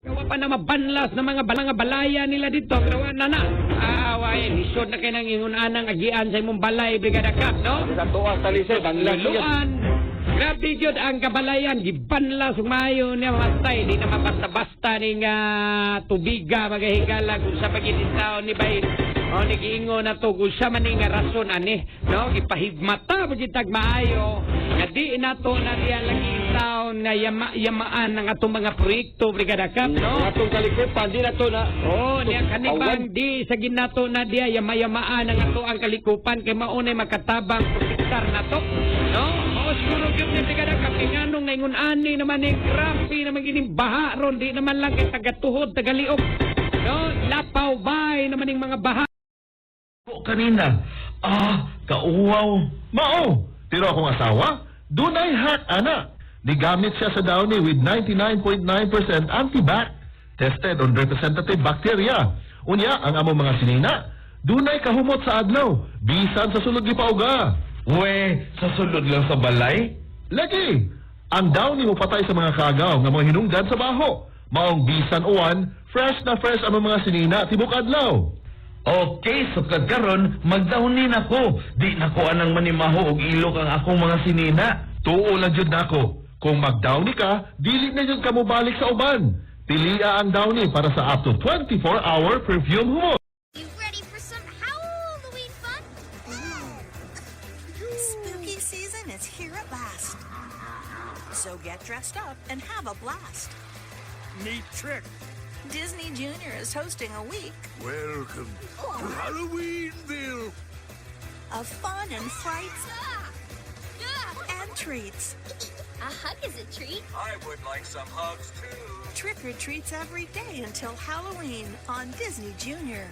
Gawa pa na mabanlas na mga balaya nila dito. Gawa na na. Away, lisod na kayo ng ingunanang agian sa imong balay, Brigada Cap, no? Sa tuwang talisay, banlas yun. Luluan. Grabe yun ang kabalayan. Gibanlas, umayo niya matay. Di na mabasta-basta ni nga tubiga, magahigala kung sa pagkititaw ni Bayin. O, nag-iingo na to kung siya man nga rason, ani. No? Ipahigmata, pagkitag maayo. Nga di na to na diya lagi taon na yamaan ng atong mga proyekto, Brigada Cap, no? Atong kalikupan, di na to na. Oh, niya kanibang di sa ginato na diya yama-yamaan ang ato ang kalikupan kay maunay makatabang protektar na to. No? Mao siguro gyud ni Brigada Cap nganong ngayon ani naman ni grabe naman gining baha ron di naman lang kay tagatuhod tagaliog. No? Lapaw bay naman ning mga baha. Kanina, kauwaw. Mao, tiro akong asawa, dunay hack, ana. Nigamit siya sa downy with 99.9% antibac, tested on representative bacteria. Unya, ang among mga sinina, dunay kahumot sa adlaw, bisan sa sulod gipauga. We, sa sulod lang sa balay? Lagi, ang downy mo patay sa mga kagaw nga mga hinungdan sa baho. Maong bisan uwan, fresh na fresh ang mga sinina tibok adlaw. Okay, so karon magdawnin ako. Di nako anang manimaho og ilok ang akong mga sinina. Tuo lang jud nako. Kung magdawni ka, dili na jud ka mo balik sa uban. Pilia ang downy para sa up to 24-hour perfume humot. You ready for some Halloween fun? Spooky season is here at last. So get dressed up and have a blast. Neat trick. Disney Junior is hosting a week Welcome to Halloweenville. of fun and frights and treats. A hug is a treat. I would like some hugs too. Trick or treats every day until Halloween on Disney Junior.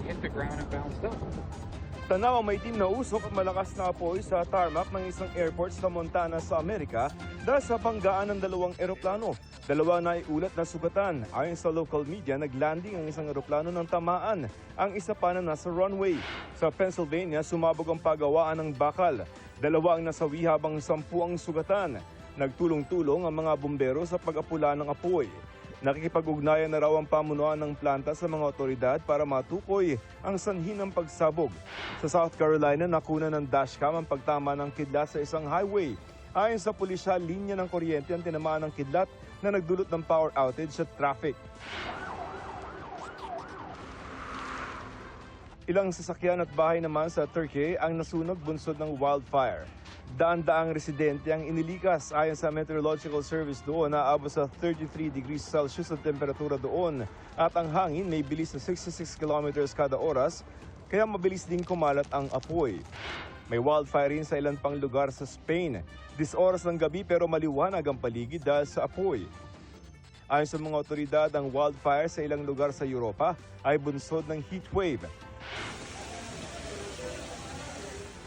Hit the ground and bounced up. Tanaw ang may team na usok at malakas na apoy sa tarmac ng isang airport sa Montana sa Amerika dahil sa banggaan ng dalawang eroplano. Dalawa na iulat na sugatan. Ayon sa local media, naglanding ang isang eroplano ng tamaan. Ang isa pa na nasa runway. Sa Pennsylvania, sumabog ang pagawaan ng bakal. Dalawa ang nasawi habang 10 ang sugatan. Nagtulong-tulong ang mga bumbero sa pag-apula ng apoy. Nakikipag-ugnayan na raw ang pamunuan ng planta sa mga otoridad para matukoy ang sanhi ng pagsabog. Sa South Carolina, nakuna ng dashcam ang pagtama ng kidlat sa isang highway. Ayon sa pulisya, linya ng kuryente ang tinamaan ng kidlat na nagdulot ng power outage sa traffic. Ilang sasakyan at bahay naman sa Turkey ang nasunog bunsod ng wildfire. Daan-daang residente ang inilikas. Ayon sa Meteorological Service doon, naabot sa 33 degrees Celsius ang temperatura doon at ang hangin may bilis na 66 kilometers kada oras, kaya mabilis din kumalat ang apoy. May wildfire rin sa ilan pang lugar sa Spain. 10 oras ng gabi pero maliwanag ang paligid dahil sa apoy. Ayon sa mga otoridad, ang wildfire sa ilang lugar sa Europa ay bunsod ng heatwave.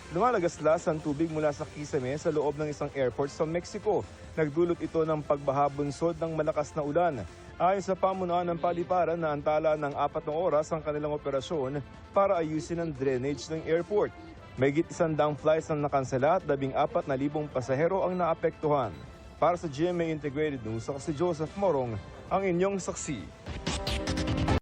Lumalagaslas ang tubig mula sa kisame sa loob ng isang airport sa Mexico. Nagdulot ito ng pagbaha bunsod ng malakas na ulan. Ayon sa pamunuan ng paliparan, naantala ng 4 na oras ang kanilang operasyon para ayusin ang drainage ng airport. Mahigit 100 flights ang nakansela at 14,000 pasahero ang naapektuhan. Para sa GMA Integrated News, ako si Joseph Morong, ang inyong saksi.